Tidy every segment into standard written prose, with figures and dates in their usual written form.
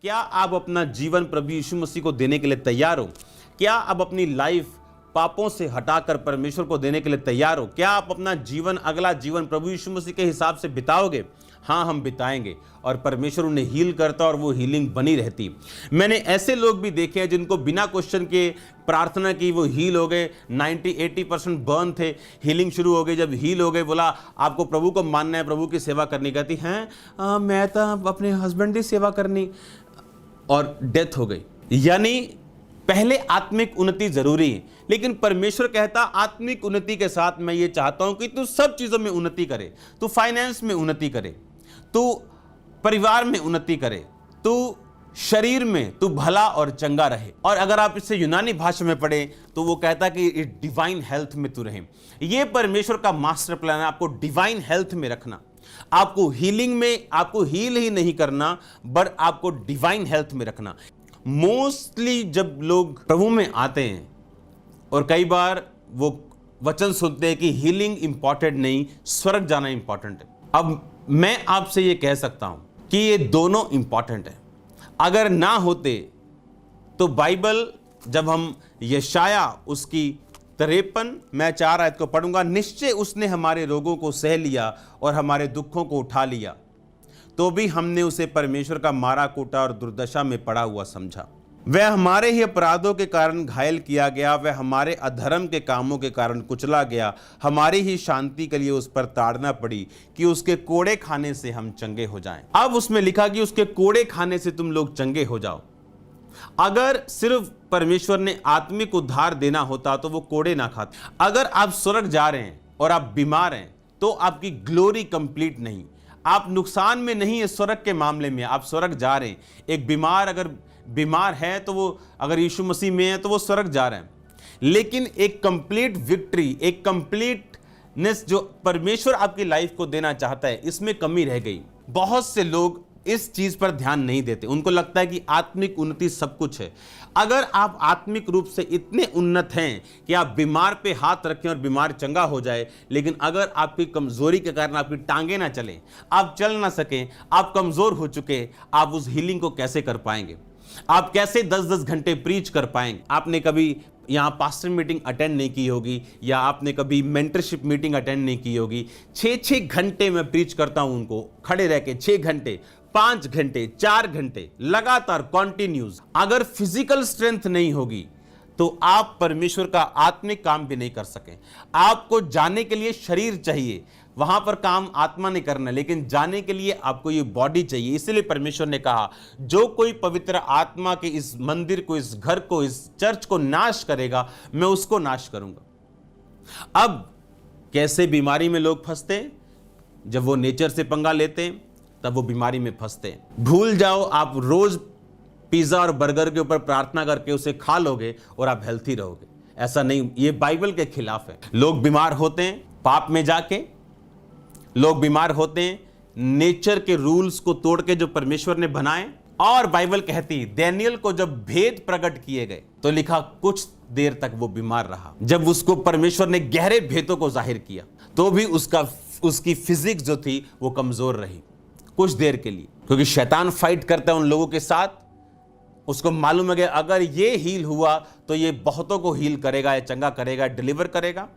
क्या आप अपना जीवन प्रभु यीशु मसीह को देने के लिए तैयार हो? क्या आप अपनी लाइफ पापों से हटाकर परमेश्वर को देने के लिए तैयार हो? क्या आप अपना जीवन, अगला जीवन प्रभु यीशु मसीह के हिसाब से बिताओगे? हाँ, हम बिताएंगे और परमेश्वर उन्हें हील करता और वो हीलिंग बनी रहती। मैंने ऐसे लोग भी देखे हैं जिनको बिना क्वेश्चन के प्रार्थना की वो हील हो गए। 90-80% बर्न थे, हीलिंग शुरू हो गई। जब हील हो गए, बोला आपको प्रभु को मानना है, प्रभु की सेवा करनी। कहती हैं मैं तो अपने हस्बैंड की सेवा करनी, और डेथ हो गई। यानी पहले आत्मिक उन्नति जरूरी है, लेकिन परमेश्वर कहता आत्मिक उन्नति के साथ मैं ये चाहता हूं कि तू सब चीजों में उन्नति करे। तू फाइनेंस में उन्नति करे, तू परिवार में उन्नति करे, तू शरीर में तू भला और चंगा रहे। और अगर आप इसे यूनानी भाषा में पढ़े तो वो कहता कि डिवाइन हेल्थ में तू रहे। ये परमेश्वर का मास्टर प्लान है, आपको डिवाइन हेल्थ में रखना, आपको हीलिंग में, आपको हील ही नहीं करना बट आपको डिवाइन हेल्थ में रखना। मोस्टली जब लोग प्रभु में आते हैं और कई बार वो वचन सुनते हैं कि हीलिंग इंपॉर्टेंट नहीं, स्वर्ग जाना इंपॉर्टेंट है। अब मैं आपसे ये कह सकता हूं कि ये दोनों इंपॉर्टेंट है। अगर ना होते तो बाइबल, जब हम यशाया उसकी 53 मैं 4 आयत को पढ़ूंगा, निश्चय उसने हमारे रोगों को सह लिया और हमारे दुखों को उठा लिया, तो भी हमने उसे परमेश्वर का मारा कूटा और दुर्दशा में पड़ा हुआ समझा। वह हमारे ही अपराधों के कारण घायल किया गया, वह हमारे अधर्म के कामों के कारण कुचला गया, हमारी ही शांति के लिए उस पर ताड़ना पड़ी कि उसके कोड़े खाने से हम चंगे हो जाएं। अब उसमें लिखा कि उसके कोड़े खाने से तुम लोग चंगे हो जाओ। अगर सिर्फ परमेश्वर ने आत्मिक उद्धार देना होता तो वो कोड़े ना खाते। अगर आप स्वर्ग जा रहे हैं और आप बीमार हैं तो आपकी ग्लोरी कंप्लीट नहीं, आप नुकसान में नहीं है। स्वर्ग के मामले में आप स्वर्ग जा रहे हैं। एक बीमार अगर बीमार है तो वो, अगर यीशु मसीह में है तो वो स्वर्ग जा रहे हैं। लेकिन एक कंप्लीट विक्ट्री, एक कंप्लीटनेस जो परमेश्वर आपकी लाइफ को देना चाहता है, इसमें कमी रह गई। बहुत से लोग इस चीज पर ध्यान नहीं देते। उनको लगता है कि आत्मिक उन्नति सब कुछ है। अगर आप आत्मिक रूप से इतने उन्नत हैं कि आप बीमार पे हाथ रखें और बीमार चंगा हो जाए, लेकिन अगर आपकी कमजोरी के कारण आपकी टांगे ना चलें, आप चल ना सकें, आप कमजोर हो चुके, आप उस हीलिंग को कैसे कर पाएंगे? आप कैसे 10-10 घंटे प्रीच कर पाएंगे? आपने कभी यहाँ पास्टर मीटिंग अटेंड नहीं की होगी, या आपने कभी मेंटरशिप मीटिंग अटेंड नहीं की होगी। 6-6 घंटे मैं प्रीच करता हूं उनको, खड़े रह के 6 घंटे, 5 घंटे, 4 घंटे लगातार कॉन्टिन्यूज। अगर फिजिकल स्ट्रेंथ नहीं होगी तो आप परमेश्वर का आत्मिक काम भी नहीं कर सके। आपको जाने के लिए शरीर चाहिए, वहां पर काम आत्मा ने करना, लेकिन जाने के लिए आपको ये बॉडी चाहिए। इसलिए परमेश्वर ने कहा जो कोई पवित्र आत्मा के इस मंदिर को, इस घर को, इस चर्च को नाश करेगा, मैं उसको नाश करूंगा। अब कैसे बीमारी में लोग फंसते हैं? जब वो नेचर से पंगा लेते हैं तब वो बीमारी में फंसते हैं। भूल जाओ, आप रोज पिज्जा और बर्गर के ऊपर प्रार्थना करके उसे खा लोगे और आप हेल्थी रहोगे। ऐसा नहीं, ये बाइबल के खिलाफ है। लोग बीमार होते हैं पाप में जाके, लोग बीमार होते हैं नेचर के रूल्स को तोड़ के जो परमेश्वर ने बनाए। और बाइबल कहती है दानियल को जब भेद प्रकट किए गए तो लिखा कुछ देर तक वो बीमार रहा। जब उसको परमेश्वर ने गहरे भेदों को जाहिर किया तो भी उसकी फिजिक्स जो थी वो कमजोर रही कुछ देर के लिए, क्योंकि शैतान फाइट करता है उन लोगों के साथ। उसको मालूम है कि अगर ये हील हुआ तो ये बहुतों को हील करेगा, या चंगा करेगा, डिलीवर करेगा।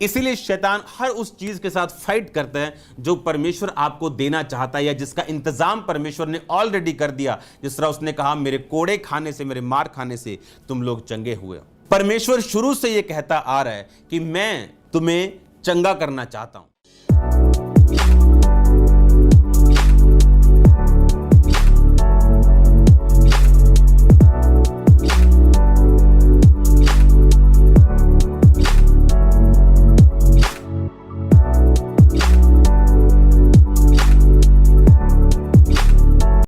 इसीलिए शैतान हर उस चीज के साथ फाइट करता है जो परमेश्वर आपको देना चाहता है, या जिसका इंतजाम परमेश्वर ने ऑलरेडी कर दिया। जिस तरह उसने कहा मेरे कोड़े खाने से, मेरे मार खाने से तुम लोग चंगे हुए। परमेश्वर शुरू से यह कहता आ रहा है कि मैं तुम्हें चंगा करना चाहता हूं।